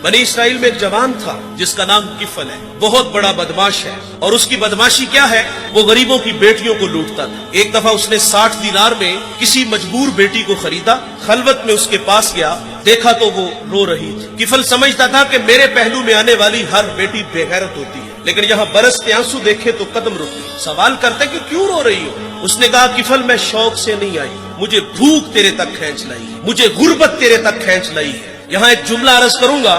बनी इसराइल में एक जवान था जिसका नाम किफल है, बहुत बड़ा बदमाश है। और उसकी बदमाशी क्या है, वो गरीबों की बेटियों को लूटता था। एक दफा उसने 60 दिनार में किसी मजबूर बेटी को खरीदा, खलवत में उसके पास गया, देखा तो वो रो रही थी। किफल समझता था कि मेरे पहलू में आने वाली हर बेटी बेगैरत होती है, लेकिन यहाँ बरसते आंसू देखे तो कदम रुक गए। सवाल करते कि क्यों रो रही हो? उसने कहा, किफल मैं शौक से नहीं आई, मुझे भूख तेरे तक खींच लाई है, मुझे गुर्बत तेरे तक खींच लाई है। यहाँ एक जुमला अर्ज करूंगा,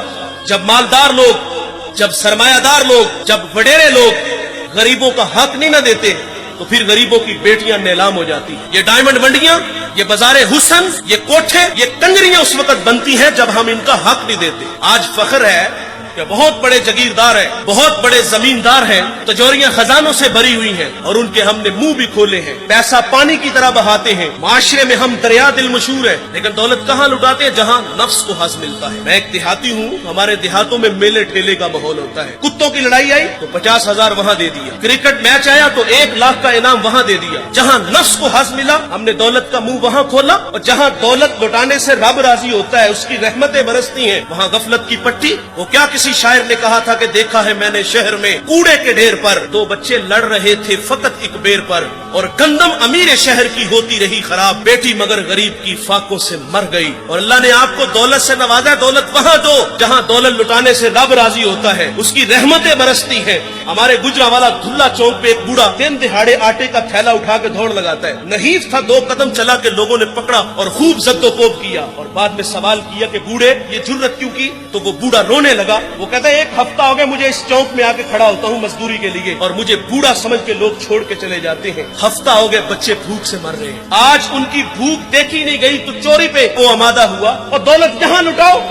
जब मालदार लोग, जब सरमायादार लोग, जब वडेरे लोग गरीबों का हक नहीं न देते तो फिर गरीबों की बेटियां नीलाम हो जाती हैं। ये डायमंड मंडियां, ये बाजारे हुसन, ये कोठे, ये कंगरियां उस वक्त बनती हैं जब हम इनका हक नहीं देते। आज फख्र है कि बहुत बड़े जगीरदार हैं, बहुत बड़े जमींदार हैं, तिजोरियां खजानों से भरी हुई हैं और उनके हमने मुंह भी खोले हैं, पैसा पानी की तरह बहाते हैं। माशरे में हम दरिया दिल मशहूर है, लेकिन दौलत कहाँ लुटाते हैं? जहाँ नफ्स को हज मिलता है। मैं एक देहाती हूँ, हमारे देहातों में मेले ठेले का माहौल होता है। कुत्तों की लड़ाई आई तो 50,000 वहाँ दे दिया, क्रिकेट मैच आया तो 1 लाख का इनाम वहाँ दे दिया। जहाँ नफ्स को हज मिला हमने दौलत का मुंह वहाँ खोला, और जहाँ दौलत लुटाने से रब राजी होता है, उसकी रहमतें बरसती हैं, वहाँ गफलत की पट्टी। वो क्या किसी शायर ने कहा था कि देखा है मैंने शहर में कूड़े के ढेर पर 2 बच्चे लड़ रहे थे फकत एक बेर पर, और गंदम अमीर शहर की होती रही खराब, बेटी मगर गरीब की फाकों से मर गई। और अल्लाह ने आपको दौलत से नवाजा, दौलत वहाँ दो जहाँ दौलत लुटाने से रब राजी होता है, उसकी रहमतें बरसती हैं। हमारे गुजरावाला धुल्ला चौक पे एक बूढ़ा दिन दिहाड़े आटे का थैला उठा के दौड़ लगाता है। नहीफ था, 2 कदम चला के लोगों ने पकड़ा और खूब जद्दोकोब किया, और बाद में सवाल किया कि बूढ़े ये जुर्रत क्यों की? तो वो बूढ़ा रोने लगा। वो कहता है 1 हफ्ता हो गया मुझे इस चौक में आके खड़ा होता हूँ मजदूरी के लिए, और मुझे बूढ़ा समझ के लोग छोड़ के चले जाते हैं। हफ्ता हो गए बच्चे भूख से मर रहे हैं। आज उनकी भूख देखी नहीं गई तो चोरी पे वो आमादा हुआ, और दौलत जहाँ लुटाओ।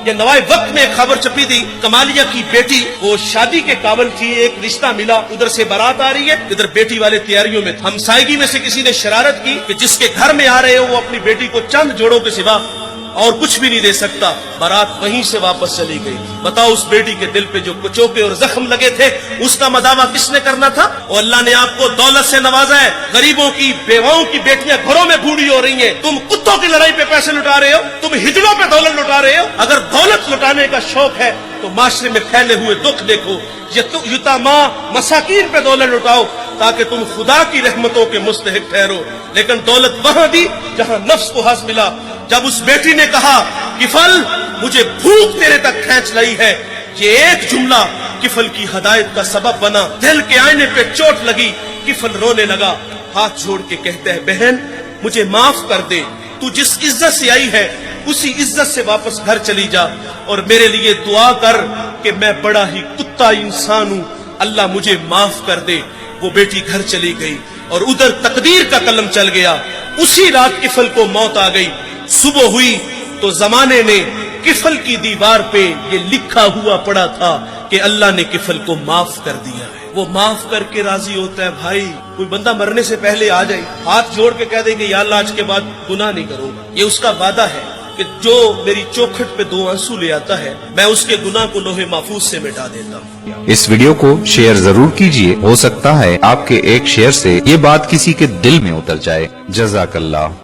ये नवाए वक्त में खबर छपी थी, कमालिया की बेटी वो शादी के काबिल थी, एक रिश्ता मिला, उधर से बारात आ रही है, इधर बेटी वाले तैयारियों में। हमसायगी में से किसी ने शरारत की कि जिसके घर में आ रहे हो वो अपनी बेटी को चंद जोड़ों के सिवा और कुछ भी नहीं दे सकता। बारात वहीं से वापस चली गई। बताओ उस बेटी के दिल पे जो कुचोके और जख्म लगे थे, उसका मदावा किसने करना था? और अल्लाह ने आपको दौलत से नवाजा है। गरीबों की बेवाओं की बेटियां घरों में बूढ़ी हो रही हैं, तुम कुत्तों की लड़ाई पे पैसे लुटा रहे हो, तुम हिजड़ों पे दौलत लुटा रहे हो। अगर दौलत लुटाने का शौक है तो माशरे में फैले हुए दुख देखो, युतामा मसाकीन पे दौलत लुटाओ ताकि तुम खुदा की रहमतों के मुस्तहिक ठहरो। लेकिन दौलत वहां दी जहां नफ्स को हज मिला। जब उस बेटी ने कहा किफल मुझे भूख तेरे तक खींच लाई है, ये एक जुमला किफल की हदायत का सबब बना। दिल के आईने पे चोट लगी, किफल रोने लगा, हाथ जोड़ के कहते हैं बहन मुझे माफ कर दे, तू जिस इज्जत से आई है उसी इज्जत से वापस घर चली जा, और मेरे लिए दुआ कर कि मैं बड़ा ही कुत्ता इंसान हूँ, अल्लाह मुझे माफ कर दे। वो बेटी घर चली गई और उधर तकदीर का कलम चल गया। उसी रात किफल को मौत आ गई। सुबह हुई तो जमाने ने किफल की दीवार पे ये लिखा हुआ पड़ा था कि अल्लाह ने किफल को माफ कर दिया है। वो माफ करके राजी होता है। भाई कोई बंदा मरने से पहले आ जाए, हाथ जोड़ के कह दे कि या अल्लाह आज के बाद गुनाह नहीं करूंगा, ये उसका वादा है कि जो मेरी चौखट पे 2 आंसू ले आता है मैं उसके गुनाह को लोहे महफूज से मिटा देता हूँ। इस वीडियो को शेयर जरूर कीजिए, हो सकता है आपके एक शेयर से ये बात किसी के दिल में उतर जाए। जज़ाकल्लाह।